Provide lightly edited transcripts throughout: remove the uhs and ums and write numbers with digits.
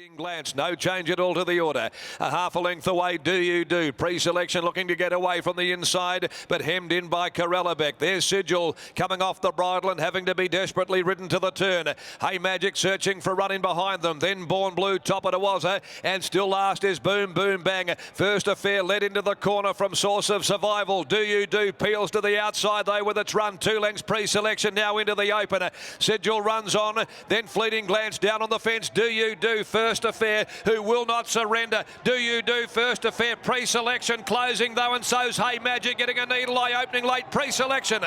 Fleeting glance, no change at all to the order. A half a length away, Do You Do. Pre-selection looking to get away from the inside, but hemmed in by Corellebeck. There's Sigil coming off the bridle and having to be desperately ridden to the turn. Hey Magic searching for running behind them. Then Born Blue, top of Tawaza, and still last is Boom Boom Bang. First Affair led into the corner from Source of Survival. Do You Do peels to the outside though with its run. 2 lengths pre-selection now into the opener. Sigil runs on, then Fleeting glance down on the fence. Do You Do, First Affair, who will not surrender. Do You Do, First Affair, pre-selection closing though, and so's Hey Magic getting a needle eye opening late. Pre-selection,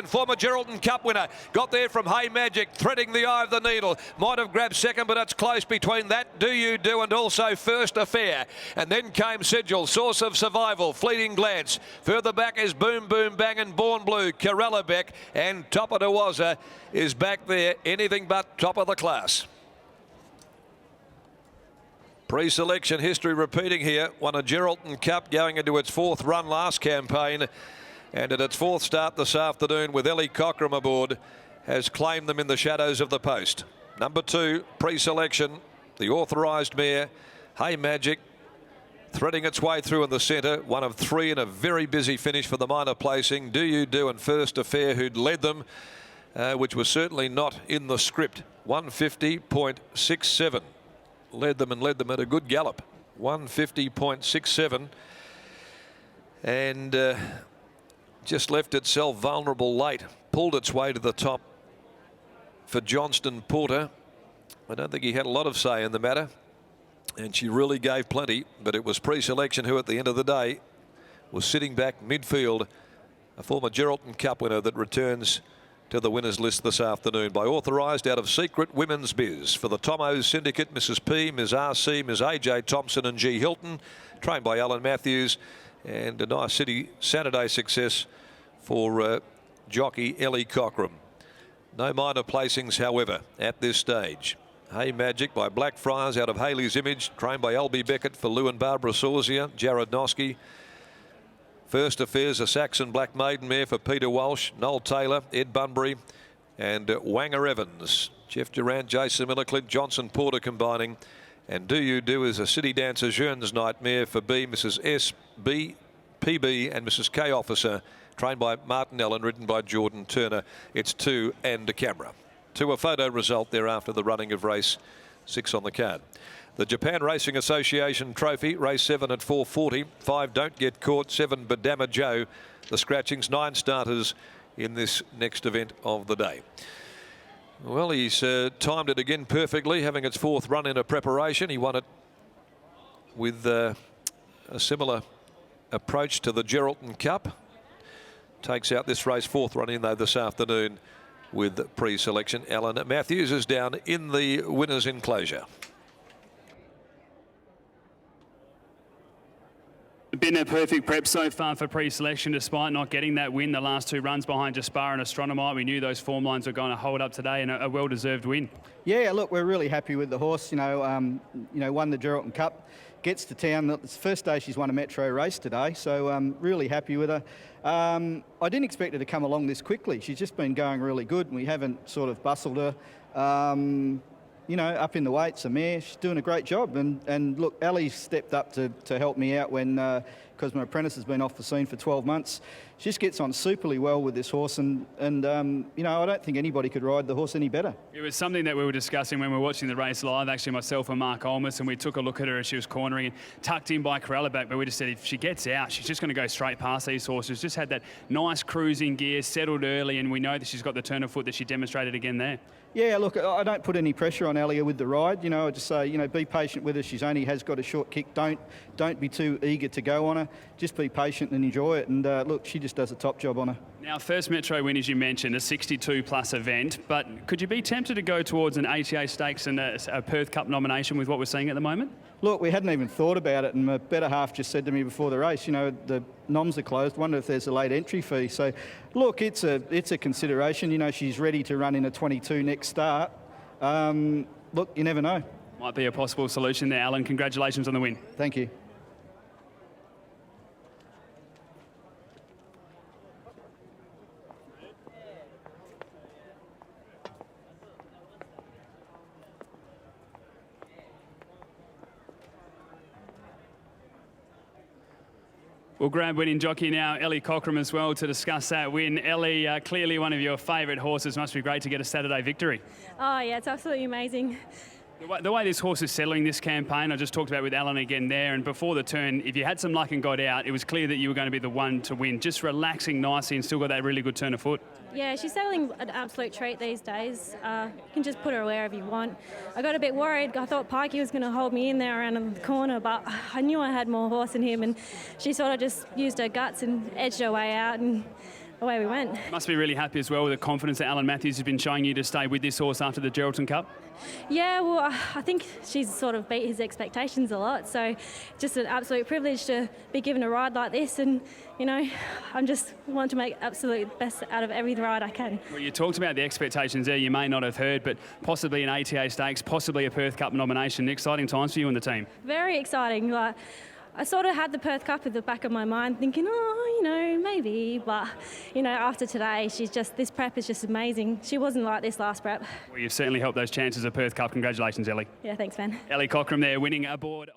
former Geraldton Cup winner, got there from Hey Magic, threading the eye of the needle. Might have grabbed second, but it's close between that, Do You Do, and also First Affair. And then came Sigil, Source of Survival, Fleeting glance. Further back is Boom Boom Bang and Born Blue. Corellebeck and Top of Tawaza is back there, anything but top of the class. Pre-selection history repeating here. Won a Geraldton Cup going into its 4th run last campaign, and at its 4th start this afternoon with Ellie Cockram aboard, has claimed them in the shadows of the post. Number 2, pre-selection, the authorised mare, Hey Magic, threading its way through in the centre. 1 of 3 in a very busy finish for the minor placing. Do You Do and First Affair, who'd led them, which was certainly not in the script. 150.67. Led them at a good gallop. 150.67. And just left itself vulnerable late. Pulled its way to the top for Johnston Porter. I don't think he had a lot of say in the matter, and she really gave plenty, but it was pre-selection who at the end of the day was sitting back midfield, a former Geraldton Cup winner that returns to the winners list this afternoon by authorised out of Secret Women's Biz for the Tomos Syndicate, Mrs P, Ms RC, Ms AJ Thompson and G Hilton, trained by Alan Matthews, and a nice City Saturday success for jockey Ellie Cockram. No minor placings however at this stage. Hey Magic by Blackfriars out of Haley's Image, trained by Albie Beckett for Lou and Barbara Sorzia, Jared Noski. First Affairs, a Saxon Black Maiden mare for Peter Walsh, Noel Taylor, Ed Bunbury and Wanger Evans. Jeff Durant, Jason Miller, Clint Johnson, Porter combining. And Do You Do is a City Dancer Jeun's Nightmare for B, Mrs S, B, PB and Mrs K Officer, trained by Martin Allen, ridden by Jordan Turner. It's 2 and a camera. To a photo result there after the running of race 6 on the card. The Japan Racing Association Trophy, race 7 at 4:40. 5 Don't Get Caught, 7 Badama Joe. The scratchings, 9 starters in this next event of the day. Well, he's timed it again perfectly, having its 4th run in a preparation. He won it with a similar approach to the Geraldton Cup. Takes out this race 4th run in though this afternoon with pre-selection. Alan Matthews is down in the winner's enclosure. Been a perfect prep so far for pre-selection, despite not getting that win the last 2 runs behind Jaspar and Astronomite. We knew those form lines were going to hold up today, and a well-deserved win. Yeah, look, we're really happy with the horse. Won the Geraldton Cup, gets to town. It's the first day she's won a metro race today, so really happy with her. I didn't expect her to come along this quickly. She's just been going really good, and we haven't sort of bustled her. Up in the weights, a mare. She's doing a great job. And look, Ali's stepped up to help me out when, because my apprentice has been off the scene for 12 months. She just gets on superly well with this horse, and I don't think anybody could ride the horse any better. It was something that we were discussing when we were watching the race live, actually myself and Mark Olmos, and we took a look at her as she was cornering and tucked in by Corellebeck, but we just said if she gets out, she's just going to go straight past these horses. Just had that nice cruising gear, settled early, and we know that she's got the turn of foot that she demonstrated again there. Yeah, look, I don't put any pressure on Alia with the ride. I just say, be patient with her. She's only has got a short kick. Don't be too eager to go on her. Just be patient and enjoy it. And look, she just does a top job on her. Now, first Metro win, as you mentioned, a 62-plus event. But could you be tempted to go towards an ATA Stakes and a Perth Cup nomination with what we're seeing at the moment? Look, we hadn't even thought about it, and my better half just said to me before the race, the noms are closed. Wonder if there's a late entry fee. So, look, it's a consideration. She's ready to run in a 22 next start. Look, you never know. Might be a possible solution there, Alan. Congratulations on the win. Thank you. We'll grab winning jockey now, Ellie Cockram, as well, to discuss that win. Ellie, clearly one of your favourite horses. Must be great to get a Saturday victory. Oh yeah, it's absolutely amazing. The way this horse is settling this campaign, I just talked about with Alan again there, and before the turn, if you had some luck and got out, it was clear that you were going to be the one to win. Just relaxing nicely and still got that really good turn of foot. Yeah, she's settling an absolute treat these days. You can just put her wherever you want. I got a bit worried. I thought Pikey was going to hold me in there around in the corner, but I knew I had more horse in him, and she sort of just used her guts and edged her way out, and away we went. Must be really happy as well with the confidence that Alan Matthews has been showing you to stay with this horse after the Geraldton Cup. Yeah, well, I think she's sort of beat his expectations a lot, so just an absolute privilege to be given a ride like this, and, you know, I'm just want to make absolute best out of every ride I can. Well, you talked about the expectations there, you may not have heard, but possibly an ATA Stakes, possibly a Perth Cup nomination. Exciting times for you and the team. Very exciting. Like, I sort of had the Perth Cup at the back of my mind thinking, oh, you know, maybe. But, you know, after today, this prep is just amazing. She wasn't like this last prep. Well, you've certainly helped those chances of Perth Cup. Congratulations, Ellie. Yeah, thanks, man. Ellie Cockram there winning aboard.